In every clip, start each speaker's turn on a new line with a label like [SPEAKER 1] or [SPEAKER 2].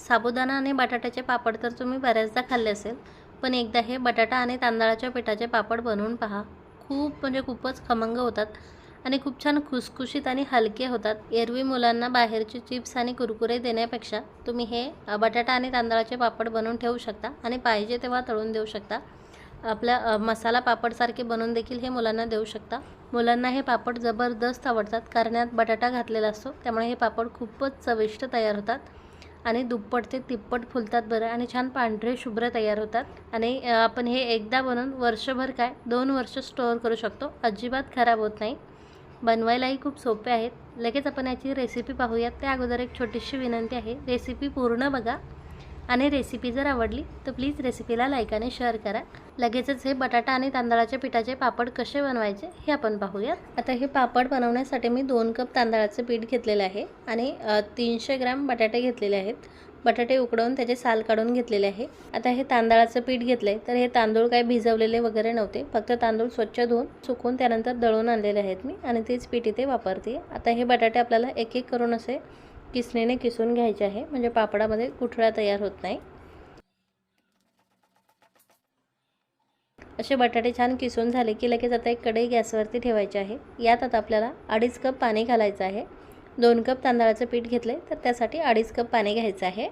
[SPEAKER 1] साबुदाणा आणि बटाट्याचे पापड तर तुम्ही बऱ्याचदा खाल्ले असेल, पण एकदा हे बटाटा आणि तांदळाच्या पिठाचे पापड बनवून पहा. खूपच खमंग होतात आणि खूप छान खुसखुशीत आणि हलके होतात. एरवी मुलांना बाहेरचे चिप्स आणि कुरकुरे देण्यापेक्षा तुम्ही हे बटाटा आणि तांदळाचे पापड बनवून ठेवू शकता आणि पाहिजे तेव्हा तळून देऊ शकता. आपल्या मसाला पापडसारखे बनवून देखील हे मुलांना देऊ शकता. मुलांना हे पापड जबरदस्त आवडतात, कारण यात बटाटा घातलेला असतो, त्यामुळे हे पापड खूपच चविष्ट तयार होतात आणि दुप्पट ते तिप्पट फुलतात बरं, आणि छान पांढरे शुभ्र तयार होतात. आणि आपण हे एकदा बनवून वर्षभर काय 2 वर्ष स्टोअर करू शकतो. अजिबात खराब होत नाही. बनवायलाही खूप सोपे आहेत. लगेच आपण याची रेसिपी पाहूयात. त्या अगोदर एक छोटीशी विनंती आहे, रेसिपी पूर्ण बघा आणि रेसिपी जर आवडली तर प्लीज रेसिपीला लाईक आणि शेअर करा. लगेचच हे बटाटा आणि तांदळाच्या पिठाचे पापड कसे बनवायचे हे आपण पाहूयात. आता हे पापड बनवण्यासाठी मी 2 कप तांदळाचे पीठ घेतलेले आहे आणि 300 ग्रॅम बटाटे घेतलेले आहेत. बटाटे उकडवून त्याचे साल काढून घेतलेले आहे. आता हे तांदळाचं पीठ घेतलंय, तर हे तांदूळ काही भिजवलेले वगैरे नव्हते, फक्त तांदूळ स्वच्छ धुवून सुकवून त्यानंतर दळून आणलेले आहेत मी, आणि तेच पीठ इथे वापरते. आता हे बटाटे आपल्याला एक एक करून असे किसणीने किसून घ्यायचे आहे, म्हणजे पापडामध्ये गुठळा तयार होत नाही. असे बटाटे छान किसून झाले की लगेच आता एक कढई गॅसवरती ठेवायची आहे. यात आता आपल्याला 2.5 कप पाणी घालायचं आहे. 2 कप तांदळाचं पीठ घेतले, तर त्यासाठी 2.5 कप पाणी घ्यायचं आहे.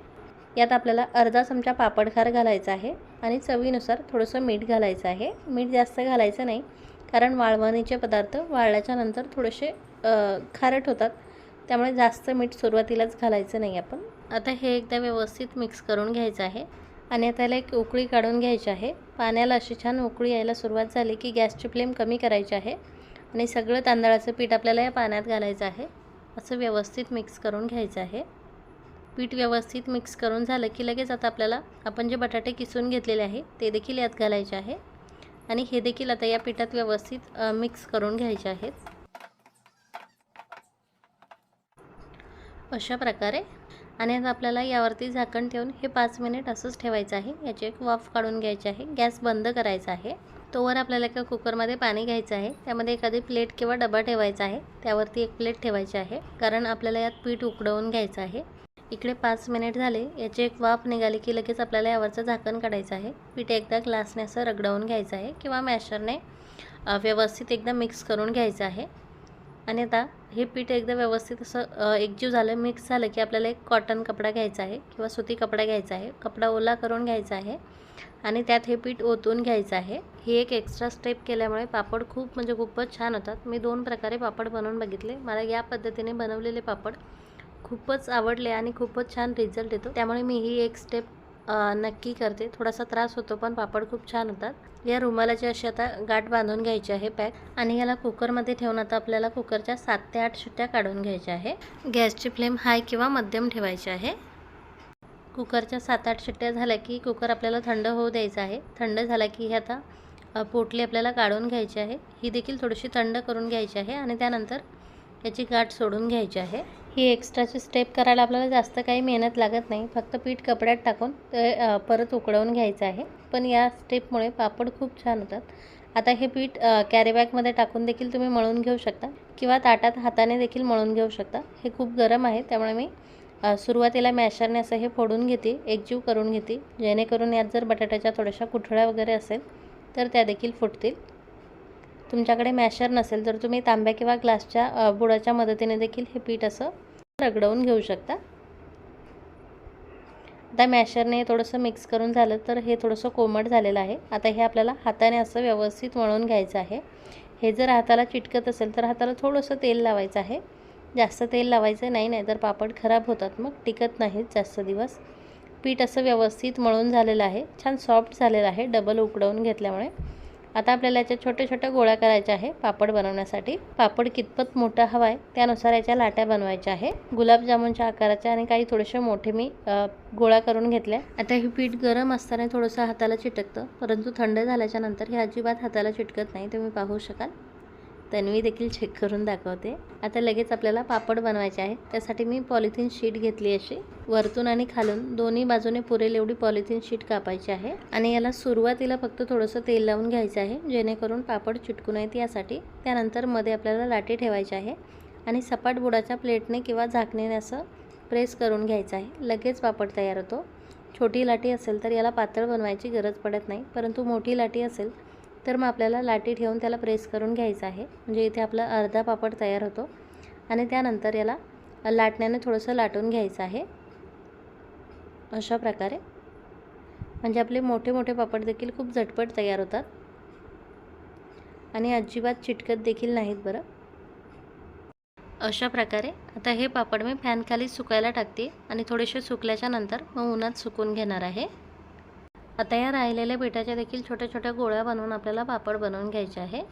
[SPEAKER 1] यात आपल्याला अर्धा चमचा पापडखार घालायचा आहे आणि चवीनुसार थोडंसं मीठ घालायचं आहे. मीठ जास्त घालायचं नाही, कारण वाळवणीचे पदार्थ वाळल्याच्या नंतर थोडेसे खारट होतात, त्यामुळे जास्त मीठ सुरुवातीलाच घालायचं नाही आपण. आता हे एकदा व्यवस्थित मिक्स करून घ्यायचं आहे आणि आता याला एक उकळी काढून घ्यायची आहे. पाण्याला अशी छान उकळी यायला सुरुवात झाली की गॅसची फ्लेम कमी करायची आहे आणि सगळं तांदळाचं पीठ आपल्याला या पाण्यात घालायचं आहे. असं व्यवस्थित मिक्स करून घ्यायचं आहे. पीठ व्यवस्थित मिक्स करून झालं की लगेच आता आपल्याला आपण जे बटाटे किसून घेतलेले आहे ते देखील यात घालायचे आहे आणि हे देखील आता या पिठात व्यवस्थित मिक्स करून घ्यायचे आहेत. अशा प्रकारे. आणि आता आपल्याला यावरती झाकण ठेवून हे 5 मिनिट असंच ठेवायचं आहे. याची एक वाफ काढून घ्यायची आहे. गॅस बंद करायचा आहे. तोवर आपल्याला एका कुकरमध्ये पाणी घ्यायचं आहे. त्यामध्ये एखादी प्लेट किंवा डबा ठेवायचा आहे. त्यावरती एक प्लेट ठेवायची आहे, कारण आपल्याला यात पीठ उकडवून घ्यायचं आहे. इकडे 5 मिनिट झाले. याची एक वाफ निघाली की लगेच आपल्याला यावरचं झाकण काढायचं आहे. पीठ एकदा ग्लासने असं रगडवून घ्यायचं आहे किंवा मॅशरने व्यवस्थित एकदा मिक्स करून घ्यायचं आहे. आणि आता हे पीठ एकदा व्यवस्थित असं एकजीव झालं, मिक्स झालं की आपल्याला एक कॉटन कपडा घ्यायचा आहे किंवा सुती कपडा घ्यायचा आहे. कपडा ओला करून घ्यायचा आहे आणि त्यात हे पीठ ओतून घ्यायचं आहे. ही एक एक्स्ट्रा स्टेप केल्यामुळे पापड खूपच छान होतात. मी 2 प्रकारे पापड बनवून बघितले. मला या पद्धतीने बनवलेले पापड खूपच आवडले आणि खूपच छान रिझल्ट येतो, त्यामुळे मी ही एक स्टेप नक्की करते. थोडासा त्रास होतो, पण पापड खूप छान होतात. या रुमालाची अशी आता गाठ बांधून घ्यायची आहे पॅक, आणि याला कुकरमध्ये ठेवून आता आपल्याला कुकरच्या 7 ते 8 शिट्ट्या काढून घ्यायच्या आहे. गॅसची फ्लेम हाय किंवा मध्यम ठेवायची आहे. कुकरच्या 7-8 शिट्ट्या झाल्या की कुकर आपल्याला थंड होऊ द्यायचा आहे. थंड झाला की हे आता पोटली आपल्याला काढून घ्यायची आहे. ही देखील थोडीशी थंड करून घ्यायची आहे आणि त्यानंतर याची गाठ सोडून घ्यायची आहे. ही एक्स्ट्राची स्टेप करायला आपल्याला जास्त काही मेहनत लागत नाही. फक्त पीठ कपड्यात टाकून ते परत उकडवून घ्यायचं आहे. पण या स्टेपमुळे पापड खूप छान होतात. आता हे पीठ कॅरीबॅगमध्ये टाकून देखील तुम्ही मळून घेऊ शकता किंवा ताटात हाताने देखील मळून घेऊ शकता. हे खूप गरम आहे, त्यामुळे मी सुरुवातीला मॅशरने असं हे फोडून घेते, एकजीव करून घेते, जेणेकरून यात जर बटाट्याच्या थोड्याशा कुठळ्या वगैरे असेल तर त्या देखील फुटतील. तुमच्याकडे मॅशर नसेल तर तुम्ही तांब्या किंवा ग्लासच्या बुडाच्या मदतीने देखील हे पीठ असं रगडवून घेऊ शकता. आता मॅशरने थोडंसं मिक्स करून झालं तर हे थोडंसं कोमट झालेलं आहे. आता हे आपल्याला हाताने असं व्यवस्थित मळून घ्यायचं आहे. हे जर हाताला चिटकत असेल तर हाताला थोडंसं तेल लावायचं आहे. जास्त तेल लावायचं नाही, नाहीतर पापड खराब होतात, मग टिकत नाहीत जास्त दिवस. पीठ असं व्यवस्थित मळून झालेलं आहे. छान सॉफ्ट झालेलं आहे डबल उकडवून घेतल्यामुळे. आता आपल्याला याच्या छोट्या गोळ्या करायच्या आहे पापड बनवण्यासाठी. पापड कितपत मोठा हवा आहे त्यानुसार याच्या लाट्या बनवायच्या आहे. गुलाबजामुनच्या आकाराच्या आणि काही थोडेसे मोठे मी गोळा करून घेतल्या. आता हे पीठ गरम असताना थोडंसं हाताला चिटकतं, परंतु थंड झाल्याच्या नंतर हे अजिबात हाताला चिटकत नाही. तुम्ही पाहू शकाल. तन्वी देखील चेक करून दाखवते. आता लगेच आपल्याला पापड बनवायचे आहे. त्यासाठी मी पॉलिथिन शीट घेतली, अशी वरतून आणि खालून दोन्ही बाजूने पुरेल एवढी पॉलिथिन शीट कापायची आहे आणि याला सुरुवातीला फक्त थोडंसं तेल लावून घ्यायचं आहे, जेणेकरून पापड चिटकू नयेत यासाठी. त्यानंतर मध्ये आपल्याला लाटी ठेवायची आहे आणि सपाट बुडाच्या प्लेटने किंवा झाकणीने असं प्रेस करून घ्यायचं आहे. लगेच पापड तयार होतो. छोटी लाटी असेल तर याला पातळ बनवायची गरज पडत नाही, परंतु मोठी लाटी असेल तर मग आपल्याला लाटी ठेवून त्याला प्रेस करून घ्यायचं आहे. म्हणजे इथे आपला अर्धा पापड तयार होतो आणि त्यानंतर याला लाटण्याने थोडंसं लाटून घ्यायचं आहे अशा प्रकारे. म्हणजे आपले मोठे मोठे पापड देखील खूप झटपट तयार होतात आणि अजिबात चिटकत देखील नाहीत बरं. अशा प्रकारे आता हे पापड मी फॅनखाली सुकायला टाकते आणि थोडेसे सुकल्याच्या नंतर मग उन्हात सुकून घेणार आहे. आता या राहिलेल्या पिठाच्या देखील छोट्या छोट्या गोळ्या बनवून आपल्याला पापड बनवून घ्यायचे आहे.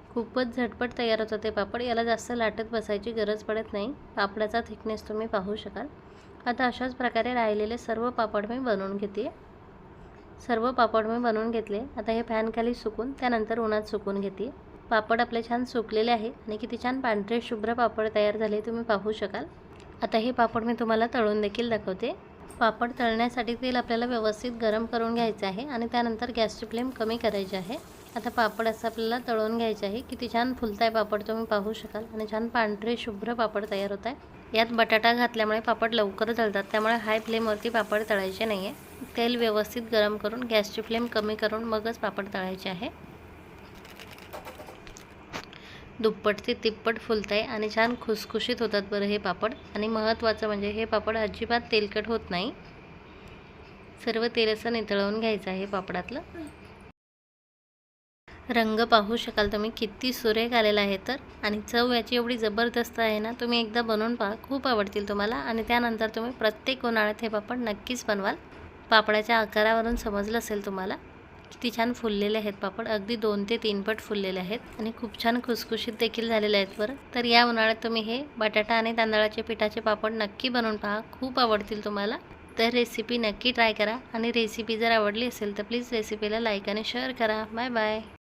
[SPEAKER 1] खूपच झटपट तयार होतं ते पापड. याला जास्त लाटत बसायची गरज पडत नाही. पापडाचा थिकनेस तुम्ही पाहू शकाल. आता अशाच प्रकारे राहिलेले सर्व पापड मी बनवून घेते. सर्व पापड मी बनवून घेतले. आता हे फॅनखाली सुकून त्यानंतर उन्हात सुकून घेते. पापड आपले छान सुकलेले आहे आणि किती छान पांढरे शुभ्र पापड तयार झाले तुम्ही पाहू शकाल. आता हे पापड मी तुम्हाला तळून देखील दाखवते. पापड तळण्यासाठी तेल आपल्याला व्यवस्थित गरम करून घ्यायचे आहे आणि त्यानंतर गॅसची फ्लेम कमी करायची आहे. आता पापड असं आपल्याला तळून घ्यायचे आहे. किती छान फुलताय पापड तुम्ही पाहू शकाल आणि छान पांढरे शुभ्र पापड तयार होत आहे. यात बटाटा घातल्यामुळे पापड लवकर जळतात, त्यामुळे हाय फ्लेमवरती पापड तळायचे नाही आहे. तेल व्यवस्थित गरम करून गॅसची फ्लेम कमी करून मगच पापड तळायचे आहे. दुप्पट ते तिप्पट फुलत आहे आणि छान खुसखुशीत होतात बरं हे पापड. आणि महत्त्वाचं म्हणजे हे पापड अजिबात तेलकट होत नाही. सर्व तेल असं नितळवून घ्यायचं आहे पापडातलं. रंग पाहू शकाल तुम्ही किती सुरेख आलेला आहे तर. आणि चव याची एवढी जबरदस्त आहे ना, तुम्ही एकदा बनवून पहा, खूप आवडतील तुम्हाला. आणि त्यानंतर तुम्ही प्रत्येक उन्हाळ्यात हे पापड नक्कीच बनवाल. पापडाच्या आकारावरून समजलं असेल तुम्हाला किती छान फुललेले आहेत पापड. अगदी 2 ते 3 पट फुललेले आहेत आणि खूप छान खुसखुशीत देखील झालेले आहेत बरं. तर या उन्हाळ्यात तुम्ही हे बटाटा आणि तांदळाच्या पिठाचे पापड नक्की बनवून पहा, खूप आवडतील तुम्हाला. तर रेसिपी नक्की ट्राय करा आणि रेसिपी जर आवडली असेल तर प्लीज रेसिपीला लाईक आणि शेअर करा. Bye bye.